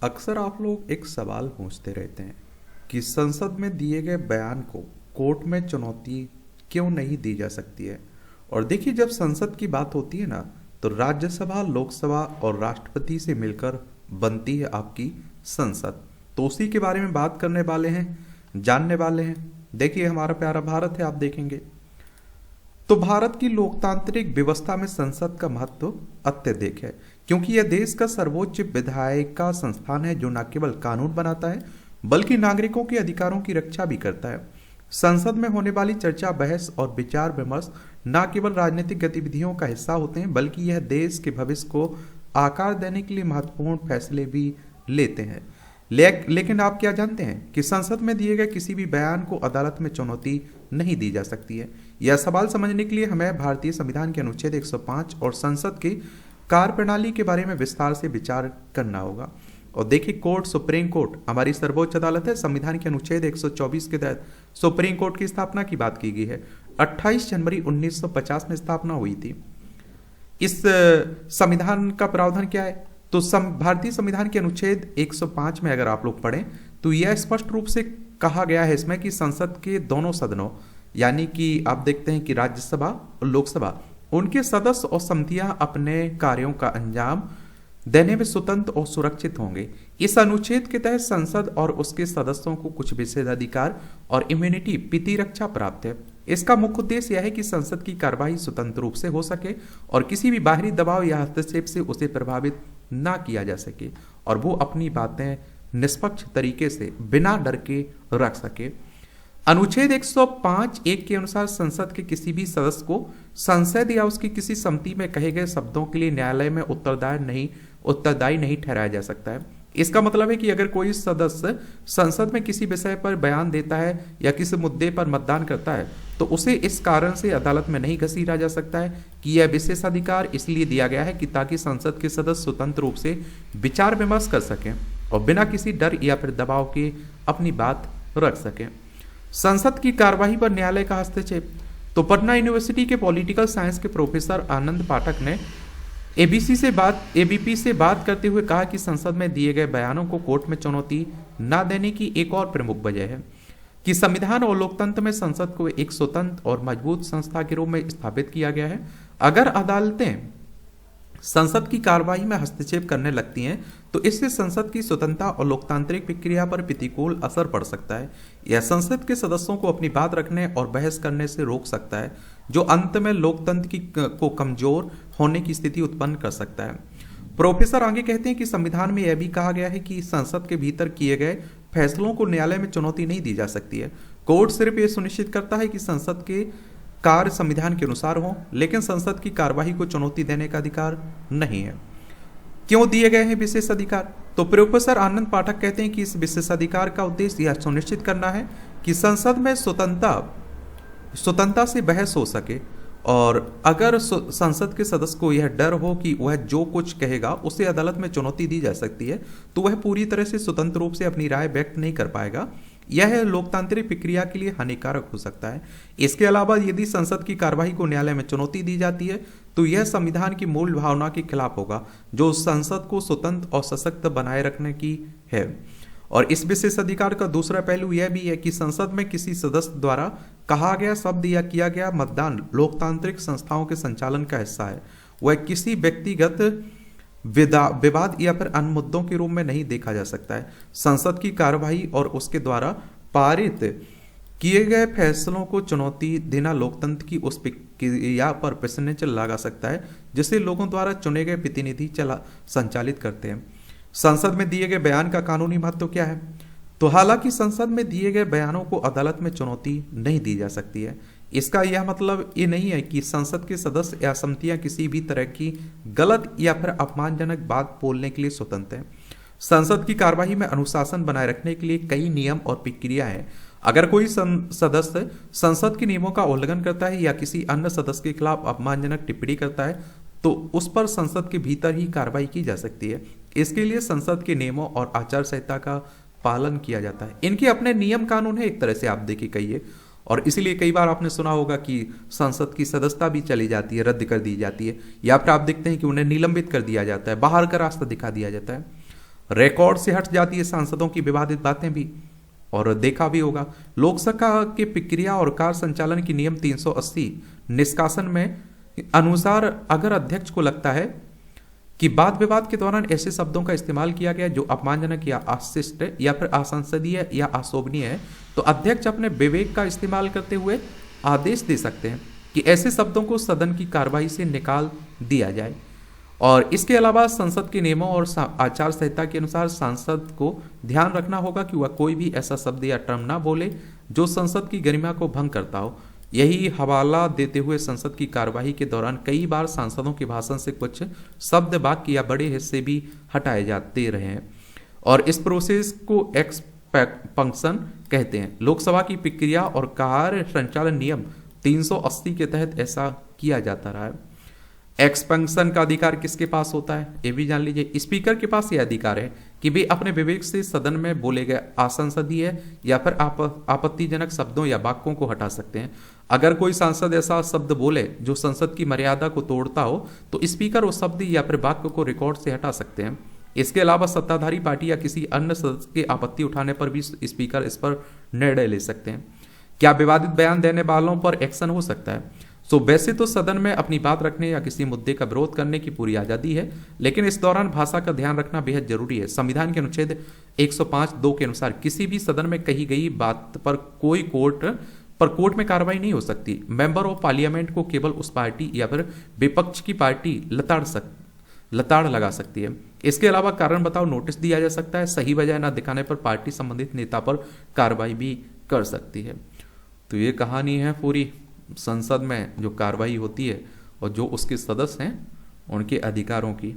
अक्सर आप लोग एक सवाल पूछते रहते हैं कि संसद में दिए गए बयान को कोर्ट में चुनौती क्यों नहीं दी जा सकती है। और देखिए, जब संसद की बात होती है ना, तो राज्यसभा, लोकसभा और राष्ट्रपति से मिलकर बनती है आपकी संसद। तो उसी के बारे में बात करने वाले हैं, जानने वाले हैं। देखिए, हमारा प्यारा भारत है, आप देखेंगे तो भारत की लोकतांत्रिक व्यवस्था में संसद का महत्व अत्यधिक है, क्योंकि यह देश का सर्वोच्च विधायिका संस्थान है जो न केवल कानून बनाता है बल्कि नागरिकों के अधिकारों की रक्षा भी करता है। संसद में होने वाली चर्चा, बहस और विचार विमर्श न केवल राजनीतिक गतिविधियों का हिस्सा होते हैं बल्कि यह देश के भविष्य को आकार देने के लिए महत्वपूर्ण फैसले भी लेते हैं। लेकिन आप क्या जानते हैं कि संसद में दिए गए किसी भी बयान को अदालत में चुनौती नहीं दी जा सकती है। यह सवाल समझने के लिए हमें भारतीय संविधान के अनुच्छेद 105 और संसद की कार्यप्रणाली के बारे में विस्तार से विचार करना होगा। और देखिए, कोर्ट, सुप्रीम कोर्ट हमारी सर्वोच्च अदालत है। संविधान के अनुच्छेद 124 के तहत सुप्रीम कोर्ट की स्थापना की बात की गई है। 28 जनवरी 1950 में स्थापना हुई थी। इस संविधान का प्रावधान क्या है? तो भारतीय संविधान के अनुच्छेद 105 में अगर आप लोग पढ़ें तो यह स्पष्ट रूप से कहा गया है इसमें कि संसद के दोनों सदनों, यानी कि आप देखते हैं कि राज्यसभा और लोकसभा, उनके सदस्य और समितियां अपने कार्यों का अंजाम देने में स्वतंत्र और सुरक्षित होंगे। इस अनुच्छेद के तहत संसद और उसके सदस्यों को कुछ विशेषाधिकार और इम्यूनिटी, प्रतिरक्षा प्राप्त है। इसका मुख्य उद्देश्य यह है कि संसद की कार्यवाही स्वतंत्र रूप से हो सके और किसी भी बाहरी दबाव या हस्तक्षेप से उसे प्रभावित ना किया जा सके और वो अपनी बातें निष्पक्ष तरीके से बिना डर के रख सके। अनुच्छेद 105(1) के अनुसार संसद के किसी भी सदस्य को संसद या उसकी किसी समिति में कहे गए शब्दों के लिए न्यायालय में उत्तरदायी नहीं ठहराया जा सकता है। इसका मतलब है कि अगर कोई सदस्य संसद में किसी विषय पर बयान देता है या किसी मुद्दे पर मतदान करता है तो उसे इस कारण से अदालत में नहीं घसीटा जा सकता है कि यह विशेषाधिकार इसलिए दिया गया है कि ताकि संसद के सदस्य स्वतंत्र रूप से विचार विमर्श कर सकें और बिना किसी डर या फिर दबाव के अपनी बात रख सकें। संसद की कार्यवाही पर न्यायालय का हस्तक्षेप। तो पटना यूनिवर्सिटी के पॉलिटिकल साइंस के प्रोफेसर आनंद पाठक ने एबीपी से बात करते हुए कहा कि संसद में दिए गए बयानों को कोर्ट में चुनौती न देने की एक और प्रमुख वजह है कि संविधान और लोकतंत्र में संसद को एक स्वतंत्र और मजबूत संस्था के रूप में स्थापित किया गया है। अगर अदालतें संसद की कार्यवाही में हस्तक्षेप करने लगती हैं तो इससे संसद की स्वतंत्रता और लोकतांत्रिक प्रक्रिया पर प्रतिकूल असर पड़ सकता है। यह संसद के सदस्यों को अपनी बात रखने और बहस करने से रोक सकता है, जो अंत में लोकतंत्र को कमजोर होने की स्थिति उत्पन्न कर सकता है। प्रोफेसर आगे कहते हैं कि संविधान में यह भी कहा गया है कि संसद के भीतर किए गए फैसलों को न्यायालय में चुनौती नहीं दी जा सकती है। कोर्ट सिर्फ ये सुनिश्चित करता है कि संसद के कार्य संविधान के अनुसार हो, लेकिन संसद की कार्यवाही को चुनौती देने का अधिकार नहीं है। क्यों दिए गए हैं विशेष अधिकार? तो प्रोफेसर आनंद पाठक कहते हैं कि इस विशेषाधिकार का उद्देश्य यह सुनिश्चित करना है कि संसद में स्वतंत्रता से बहस हो सके और अगर संसद के सदस्य को यह डर हो कि वह जो कुछ कहेगा उसे अदालत में चुनौती दी जा सकती है तो वह पूरी तरह से स्वतंत्र रूप से अपनी राय व्यक्त नहीं कर पाएगा। यह लोकतांत्रिक प्रक्रिया के लिए हानिकारक हो सकता है। इसके अलावा यदि संसद की कार्यवाही को न्यायालय में चुनौती दी जाती है तो यह संविधान की मूल भावना के खिलाफ होगा, जो संसद को स्वतंत्र और सशक्त बनाए रखने की है। और इस विशेष अधिकार का दूसरा पहलू यह भी है कि संसद में किसी सदस्य द्वारा कहा गया शब्द या किया गया मतदान लोकतांत्रिक संस्थाओं के संचालन का हिस्सा है। वह किसी व्यक्तिगत विवाद या फिर अन्य मुद्दों के रूप में नहीं देखा जा सकता है। संसद की कार्यवाही और उसके द्वारा पारित किए गए फैसलों को चुनौती देना लोकतंत्र की उस प्रक्रिया पर प्रश्न लगा सकता है जिसे लोगों द्वारा चुने गए प्रतिनिधि संचालित करते हैं। संसद में दिए गए बयान का कानूनी महत्व क्या है? तो हालांकि संसद में दिए गए बयानों को अदालत में चुनौती नहीं दी जा सकती है, इसका यह मतलब ये नहीं है कि संसद के सदस्य या समितियां किसी भी तरह की गलत या फिर अपमानजनक बात बोलने के लिए स्वतंत्र हैं। संसद की कार्यवाही में अनुशासन बनाए रखने के लिए कई नियम और प्रक्रिया है। अगर कोई सदस्य संसद के नियमों का उल्लंघन करता है या किसी अन्य सदस्य के खिलाफ अपमानजनक टिप्पणी करता है तो उस पर संसद के भीतर ही कार्रवाई की जा सकती है। इसके लिए संसद के नियमों और आचार संहिता का पालन किया जाता है। इनके अपने नियम कानून है, एक तरह से आप देखिए कहिए, और इसीलिए कई बार आपने सुना होगा कि संसद की सदस्यता भी चली जाती है, रद्द कर दी जाती है, या फिर आप देखते हैं कि उन्हें निलंबित कर दिया जाता है, बाहर का रास्ता दिखा दिया जाता है। रिकॉर्ड से हट जाती है सांसदों की विवादित बातें भी। और देखा भी होगा लोकसभा के प्रक्रिया और कार्य संचालन की नियम 380 निष्कासन में अनुसार अगर अध्यक्ष को लगता है कि वाद विवाद के दौरान ऐसे शब्दों का इस्तेमाल किया गया जो अपमानजनक या अशिष्ट या फिर असंसदीय या अशोभनीय है, तो अध्यक्ष अपने विवेक का इस्तेमाल करते हुए आदेश दे सकते हैं कि ऐसे शब्दों को सदन की कार्यवाही से निकाल दिया जाए। और इसके अलावा संसद के नियमों और आचार संहिता के अनुसार सांसद को ध्यान रखना होगा कि वह कोई भी ऐसा शब्द या टर्म ना बोले जो संसद की गरिमा को भंग करता हो। यही हवाला देते हुए संसद की कार्यवाही के दौरान कई बार सांसदों के भाषण से कुछ शब्द वाक्य या बड़े हिस्से भी हटाए जाते रहे हैं और इस प्रोसेस को एक्सपेंशन कहते हैं। लोकसभा की प्रक्रिया और कार्य संचालन नियम 380 के तहत ऐसा किया जाता रहा है। एक्सपेंशन का अधिकार किसके पास होता है ये भी जान लीजिए। स्पीकर के पास यह अधिकार है कि वे अपने विवेक से सदन में बोले गए असंसदीय या फिर आपत्तिजनक शब्दों या वाक्यों को हटा सकते हैं। अगर कोई सांसद ऐसा शब्द बोले जो संसद की मर्यादा को तोड़ता हो तो स्पीकर उस शब्द या फिर वाक्य को रिकॉर्ड से हटा सकते हैं। इसके अलावा सत्ताधारी पार्टी या किसी अन्य सदस्य की आपत्ति उठाने पर भी स्पीकर इस पर निर्णय ले सकते हैं। क्या विवादित बयान देने वालों पर एक्शन हो सकता है? वैसे तो सदन में अपनी बात रखने या किसी मुद्दे का विरोध करने की पूरी आजादी है, लेकिन इस दौरान भाषा का ध्यान रखना बेहद जरूरी है। संविधान के अनुच्छेद 105(2) के अनुसार किसी भी सदन में कही गई बात पर कोर्ट में कार्रवाई नहीं हो सकती। मेंबर ऑफ पार्लियामेंट को केवल उस पार्टी या फिर विपक्ष की पार्टी लताड़ लगा सकती है। इसके अलावा कारण बताओ नोटिस दिया जा सकता है। सही वजह न दिखाने पर पार्टी संबंधित नेता पर कार्रवाई भी कर सकती है। तो ये कहानी है पूरी संसद में जो कार्रवाई होती है और जो उसके सदस्य हैं उनके अधिकारों की।